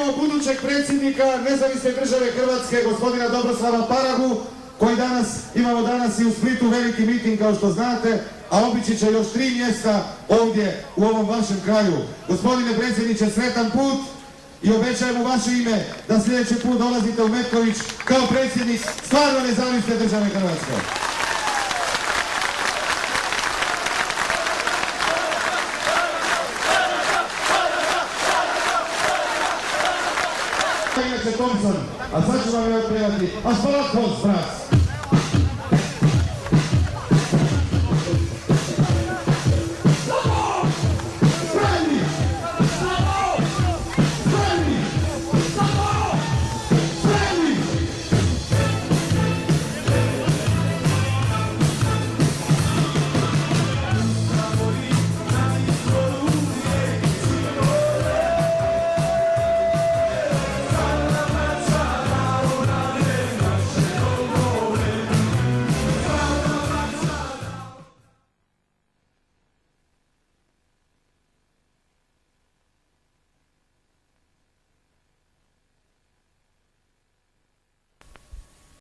imamo budućeg predsjednika Nezavisne države Hrvatske, gospodina Dobroslava Paragu, koji imamo danas i u Splitu veliki miting kao što znate, a obići će još 3 mjesta ovdje u ovom vašem kraju. Gospodine predsjedniče, sretan put i obećajem u vaše ime da sljedeći put dolazite u Metković kao predsjednik stvarno Nezavisne države Hrvatske. Inače Thompson, a sad ću vam je otpjevati Aspalat Hos, brat.